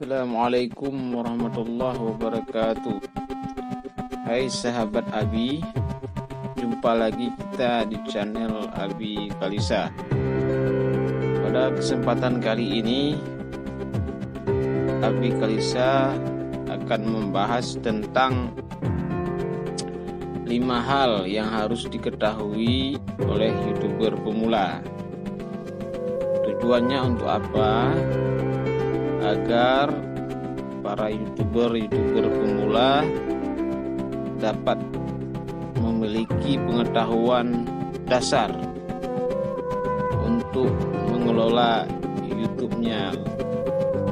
Assalamualaikum warahmatullahi wabarakatuh. Hai sahabat Abi, jumpa lagi kita di channel Abi Kalisa. Pada kesempatan kali ini Abi Kalisa akan membahas tentang 5 hal yang harus diketahui oleh YouTuber pemula. Tujuannya untuk apa? Agar para YouTuber pemula dapat memiliki pengetahuan dasar untuk mengelola YouTube-nya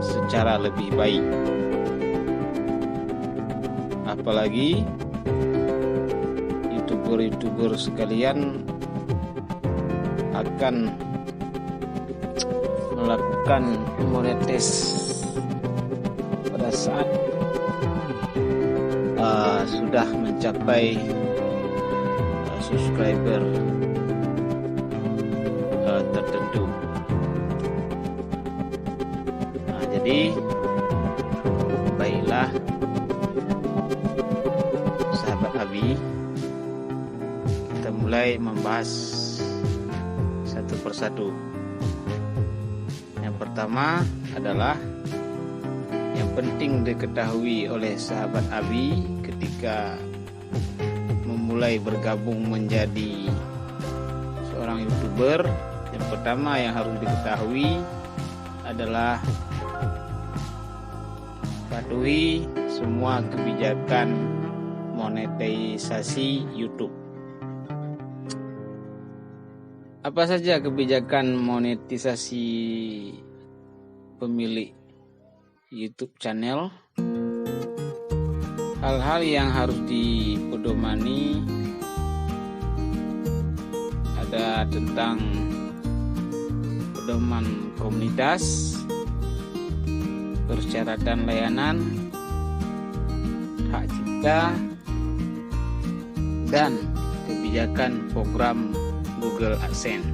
secara lebih baik. Apalagi YouTuber sekalian akan melakukan monetis pada saat sudah mencapai subscriber tertentu. Jadi baiklah sahabat Abi, kita mulai membahas satu persatu. Yang pertama adalah yang penting diketahui oleh sahabat Abi ketika memulai bergabung menjadi seorang YouTuber. Yang pertama yang harus diketahui adalah patuhi semua kebijakan monetisasi YouTube. Apa saja kebijakan monetisasi pemilik YouTube channel? Hal-hal yang harus dipedomani ada tentang pedoman komunitas, persyaratan layanan, hak cipta, dan kebijakan program Google AdSense.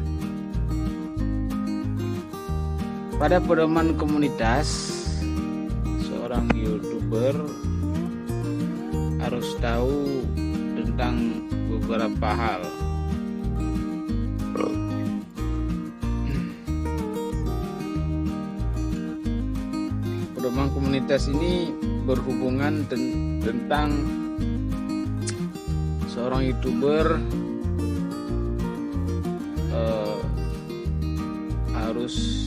Pada pedoman komunitas, seorang YouTuber harus tahu tentang beberapa hal. Pedoman komunitas ini berhubungan tentang seorang YouTuber harus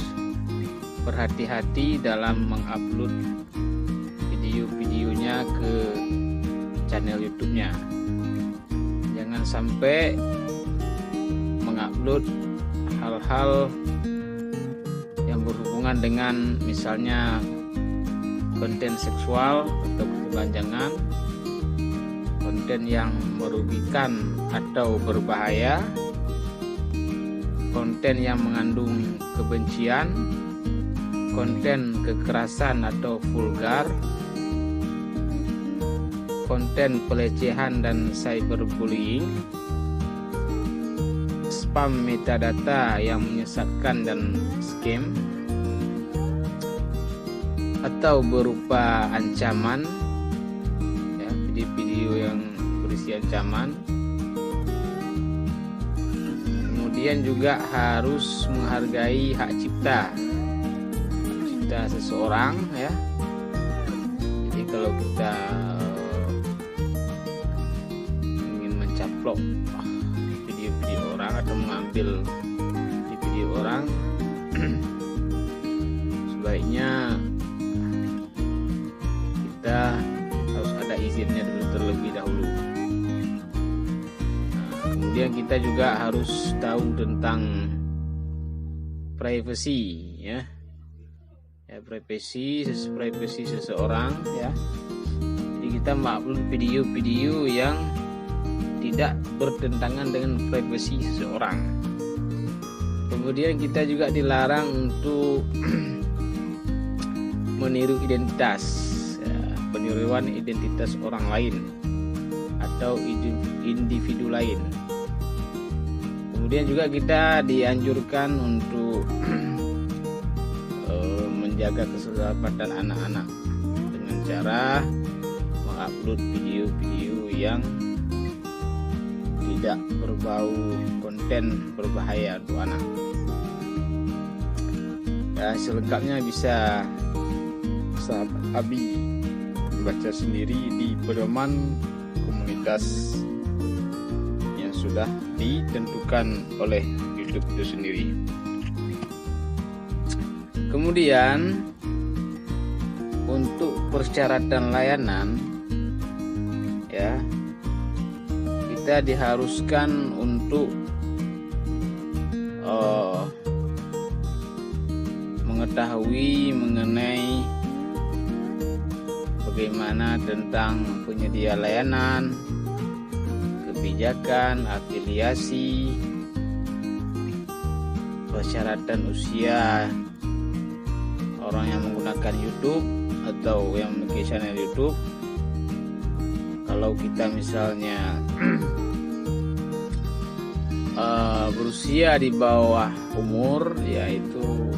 berhati-hati dalam mengupload video-videonya ke channel YouTube-nya. Jangan sampai mengupload hal-hal yang berhubungan dengan misalnya konten seksual atau ketelanjangan, konten yang merugikan atau berbahaya, konten yang mengandung kebencian, konten kekerasan atau vulgar, konten pelecehan dan cyberbullying, spam metadata yang menyesatkan dan scam, atau berupa ancaman, ya, video-video yang berisi ancaman. Kemudian juga harus menghargai hak cipta seseorang, ya. Jadi kalau kita ingin mencaplok video-video orang atau mengambil video orang, sebaiknya kita harus ada izinnya dulu terlebih dahulu. Kemudian kita juga harus tahu tentang privasi, ya, privasi seseorang, ya. Jadi kita mengupload video-video yang tidak bertentangan dengan privasi seseorang. Kemudian kita juga dilarang untuk meniru identitas, ya, peniruan identitas orang lain atau individu lain. Kemudian juga kita dianjurkan untuk menjaga keselamatan anak-anak dengan cara mengupload video-video yang tidak berbau konten berbahaya untuk anak. Ya, selengkapnya bisa sahabat Abi baca sendiri di pedoman komunitas yang sudah ditentukan oleh YouTube itu sendiri. Kemudian untuk persyaratan layanan, ya, kita diharuskan untuk mengetahui mengenai bagaimana tentang penyedia layanan, kebijakan, afiliasi, persyaratan usia orang yang menggunakan YouTube atau yang memiliki channel YouTube. Kalau kita misalnya berusia di bawah umur, yaitu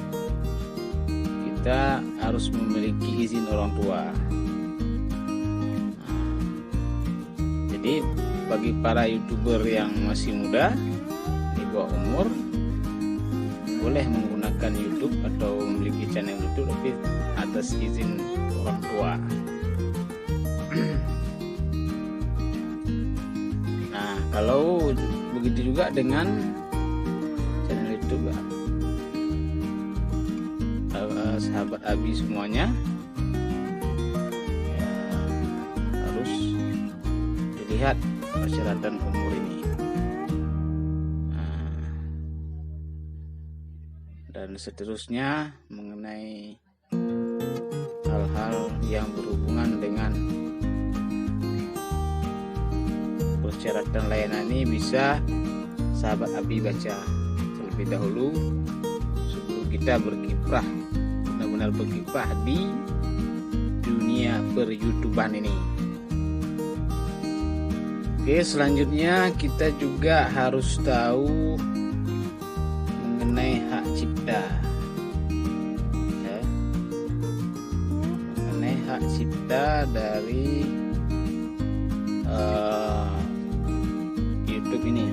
kita harus memiliki izin orang tua. Jadi bagi para YouTuber yang masih muda di bawah umur boleh menggunakan YouTube atau memiliki channel YouTube tapi atas izin orang tua. Nah, kalau begitu juga dengan channel YouTube, sahabat Abi semuanya, ya, harus dilihat persyaratan umur ini. Dan seterusnya mengenai hal-hal yang berhubungan dengan persyaratan layanan ini bisa sahabat Abi baca terlebih dahulu sebelum kita berkiprah, benar-benar berkiprah di dunia per-YouTuban ini. Oke, selanjutnya kita juga harus tahu mengenai hak cipta, ya, mengenai hak cipta dari YouTube ini.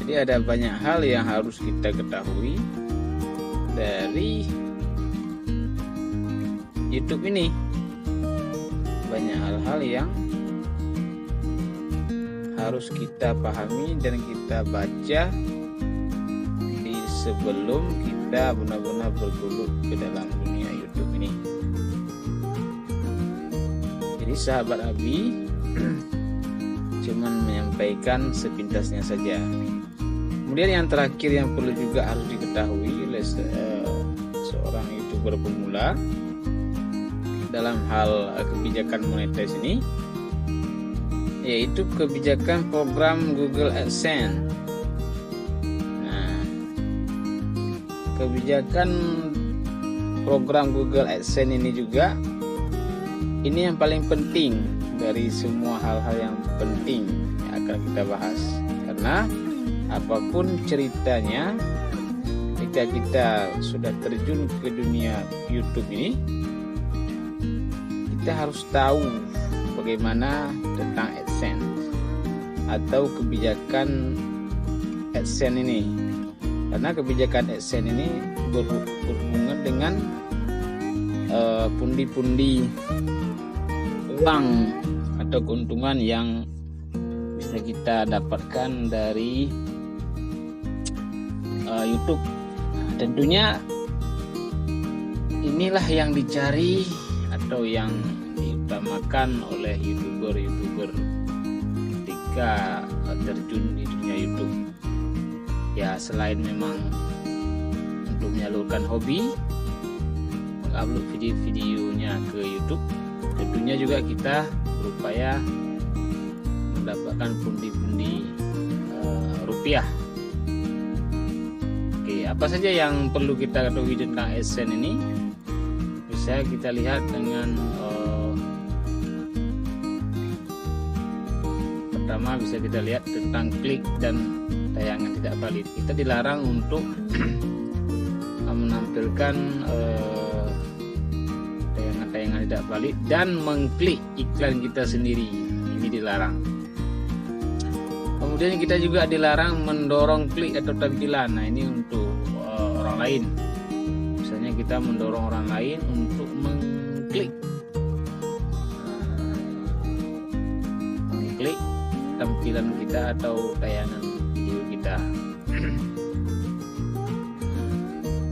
Jadi ada banyak hal yang harus kita ketahui dari YouTube ini. Banyak hal-hal yang harus kita pahami dan kita baca sebelum kita benar-benar bergelut ke dalam dunia YouTube ini. Jadi sahabat Abi cuman menyampaikan sepintasnya saja. Kemudian yang terakhir yang perlu juga harus diketahui oleh seorang YouTuber pemula dalam hal kebijakan monetize ini, yaitu kebijakan program Google AdSense. Nah, kebijakan program Google AdSense ini juga yang paling penting dari semua hal-hal yang penting yang akan kita bahas, karena apapun ceritanya, ketika kita sudah terjun ke dunia YouTube ini, kita harus tahu bagaimana tentang AdSense atau kebijakan AdSense ini, karena kebijakan AdSense ini berhubungan dengan pundi-pundi uang atau keuntungan yang bisa kita dapatkan dari YouTube. Tentunya inilah yang dicari atau yang diutamakan oleh YouTuber ketika terjun di dunia YouTube. Ya, selain memang untuk menyalurkan hobi, mengupload video-videonya ke YouTube, tentunya juga kita berupaya mendapatkan pundi-pundi rupiah. Oke, Oke, apa saja yang perlu kita ketahui tentang AdSense ini? Bisa kita lihat dengan pertama bisa kita lihat tentang klik dan tayangan tidak valid. Kita dilarang untuk menampilkan tayangan-tayangan tidak valid dan mengklik iklan kita sendiri. Ini dilarang. Kemudian kita juga dilarang mendorong klik atau tampilan. Nah, ini untuk orang lain. Misalnya kita mendorong orang lain untuk mengklik tampilan kita atau tayangan video kita.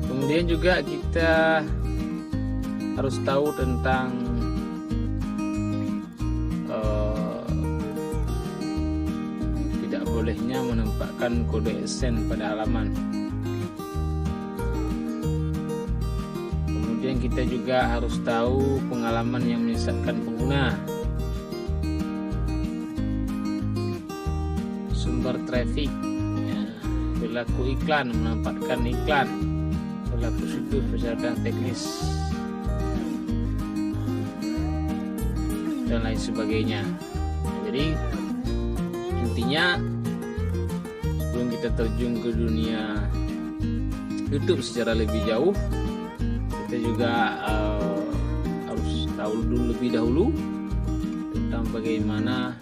Kemudian juga kita harus tahu tentang tidak bolehnya menempatkan kode AdSense pada halaman. Kemudian kita juga harus tahu pengalaman yang menyesatkan pengguna, sumber traffic, ya, perilaku iklan, menempatkan iklan, perilaku situs, persyaratan teknis, dan lain sebagainya. Jadi intinya sebelum kita terjun ke dunia YouTube secara lebih jauh, kita juga harus tahu lebih dahulu tentang bagaimana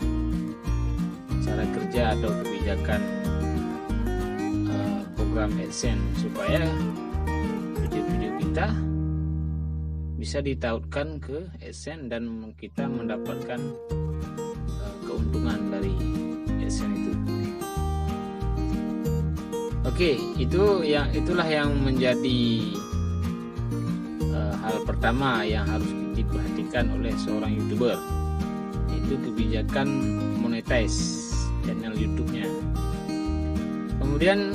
cara kerja atau kebijakan program AdSense supaya video-video kita bisa ditautkan ke AdSense dan kita mendapatkan keuntungan dari AdSense itu. Oke, itulah yang menjadi hal pertama yang harus diperhatikan oleh seorang YouTuber, yaitu kebijakan monetize channel YouTube-nya. Kemudian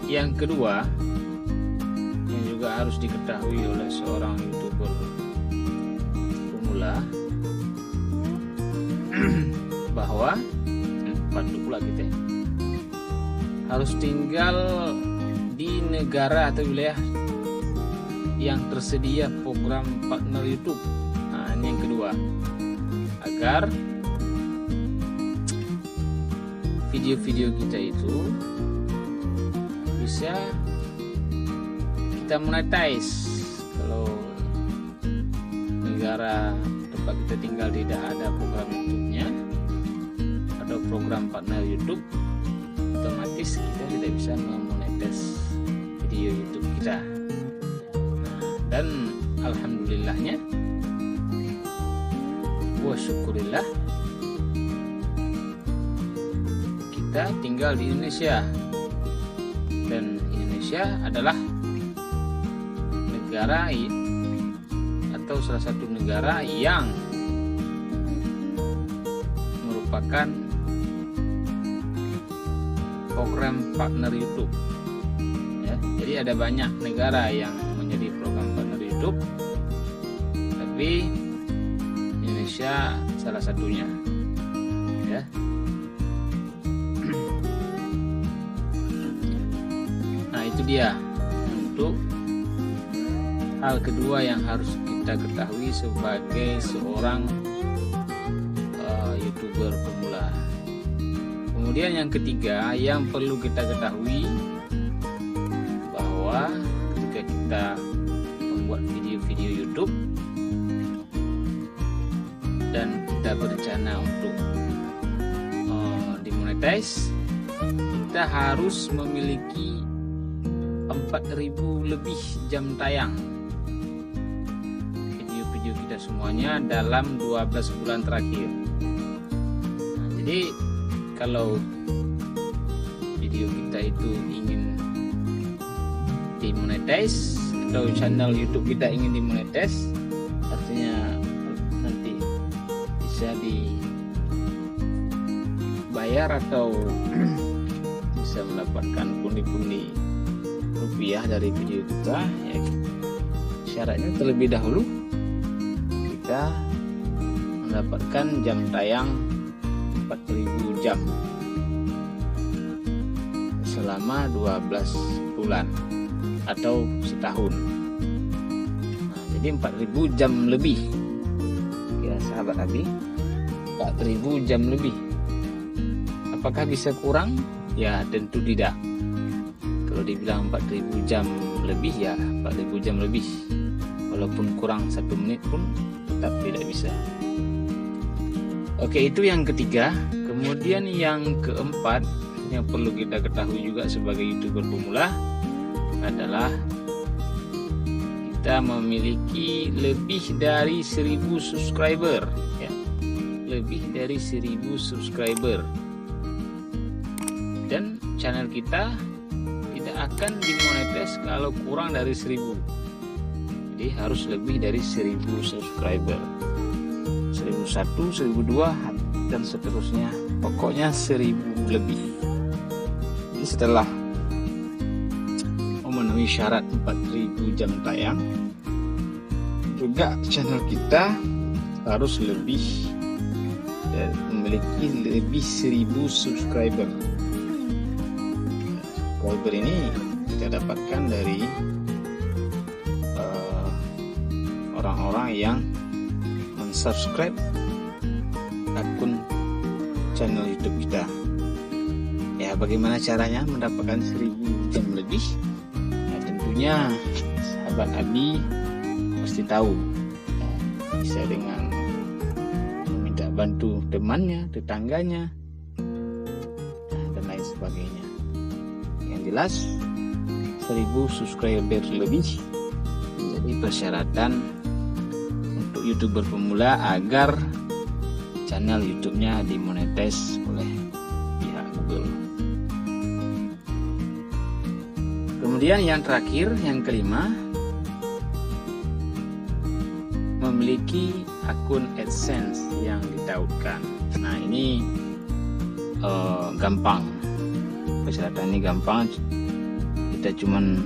yang kedua yang juga harus diketahui oleh seorang YouTuber pemula bahwa pula kita harus tinggal di negara atau wilayah yang tersedia program partner YouTube. Nah, ini yang kedua, agar video-video kita itu bisa kita monetize. Kalau negara tempat kita tinggal tidak ada program YouTube-nya atau program partner YouTube, otomatis kita tidak bisa memonetize video YouTube kita. Dan alhamdulillahnya wa syukurillah kita tinggal di Indonesia, dan Indonesia adalah negara atau salah satu negara yang merupakan program partner YouTube, ya. Jadi ada banyak negara yang menjadi program partner YouTube, tapi Indonesia salah satunya, ya. Nah, itu dia untuk hal kedua yang harus kita ketahui sebagai seorang YouTuber pemula. Kemudian yang ketiga yang perlu kita ketahui, bahwa ketika kita membuat video-video YouTube dan kita berencana untuk dimonetize, kita harus memiliki 4.000 lebih jam tayang video-video kita semuanya dalam 12 bulan terakhir. Nah, jadi kalau video kita itu ingin dimonetize atau channel YouTube kita ingin dimonetize, artinya nanti bisa dibayar atau bisa mendapatkan pundi-pundi rupiah dari video kita, ya, syaratnya terlebih dahulu kita mendapatkan jam tayang 4.000 jam selama 12 bulan atau setahun. Nah, jadi 4.000 jam lebih ya sahabat Abi, 4.000 jam lebih. Apakah bisa kurang? Ya tentu tidak. Kalau dibilang 4.000 jam lebih ya 4.000 jam lebih, walaupun kurang 1 menit pun tetap tidak bisa. Oke, itu yang ketiga. Kemudian yang keempat yang perlu kita ketahui juga sebagai YouTuber pemula adalah kita memiliki lebih dari 1.000 subscriber ya. Lebih dari 1.000 subscriber, dan channel kita tidak akan dimonetize kalau kurang dari 1.000. Jadi harus lebih dari 1.000 subscriber, 1.001, 1.002 dan seterusnya, pokoknya 1.000 lebih. Jadi setelah memenuhi syarat 4.000 jam tayang, juga channel kita harus lebih dan memiliki lebih 1.000 subscriber. Subscriber ini kita dapatkan dari orang-orang yang mensubscribe akun channel YouTube kita. Ya, bagaimana caranya mendapatkan 1.000 jam lebih? Nah, tentunya sahabat Abi pasti tahu. Ya, bisa dengan meminta bantu temannya, tetangganya, dan lain sebagainya. Yang jelas 1.000 subscriber lebih menjadi persyaratan untuk YouTuber pemula agar channel YouTube-nya dimonetize oleh pihak Google. Kemudian yang terakhir, yang kelima, memiliki akun AdSense yang ditautkan. Nah, ini gampang. Persyaratan ini gampang. Kita cuman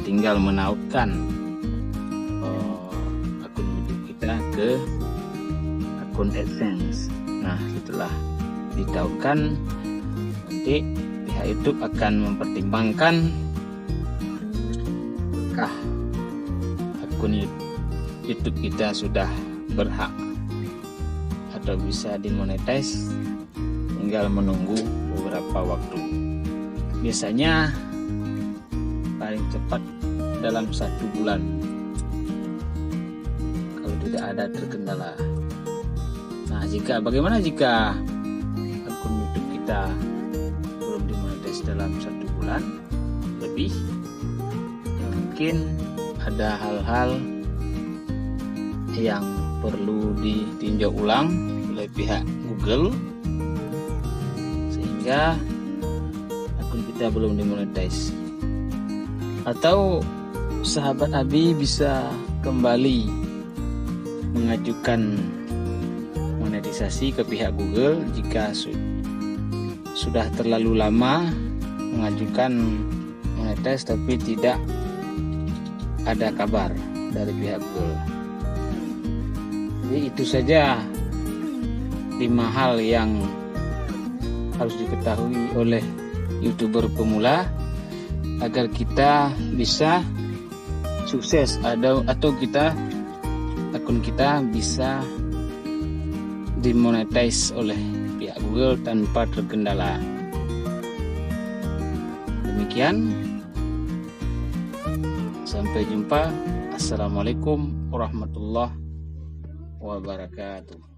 tinggal menautkan akun YouTube kita ke akun AdSense. Nah, setelah ditautkan, nanti pihak YouTube akan mempertimbangkan apakah akun YouTube kita sudah berhak atau bisa dimonetize. Tinggal menunggu beberapa waktu. Biasanya paling cepat dalam 1 bulan kalau tidak ada terkendala. Nah, bagaimana jika akun YouTube kita belum dimonetize dalam 1 bulan lebih? Ya, mungkin ada hal-hal yang perlu ditinjau ulang oleh pihak Google sehingga akun kita belum dimonetize. Atau sahabat Abi bisa kembali mengajukan monetisasi ke pihak Google jika sudah terlalu lama mengajukan monetize tapi tidak ada kabar dari pihak Google. Jadi itu saja 5 hal yang harus diketahui oleh YouTuber pemula agar kita bisa sukses atau akun kita bisa dimonetize oleh pihak Google tanpa terkendala. Demikian, sampai jumpa. Assalamualaikum warahmatullahi wabarakatuh.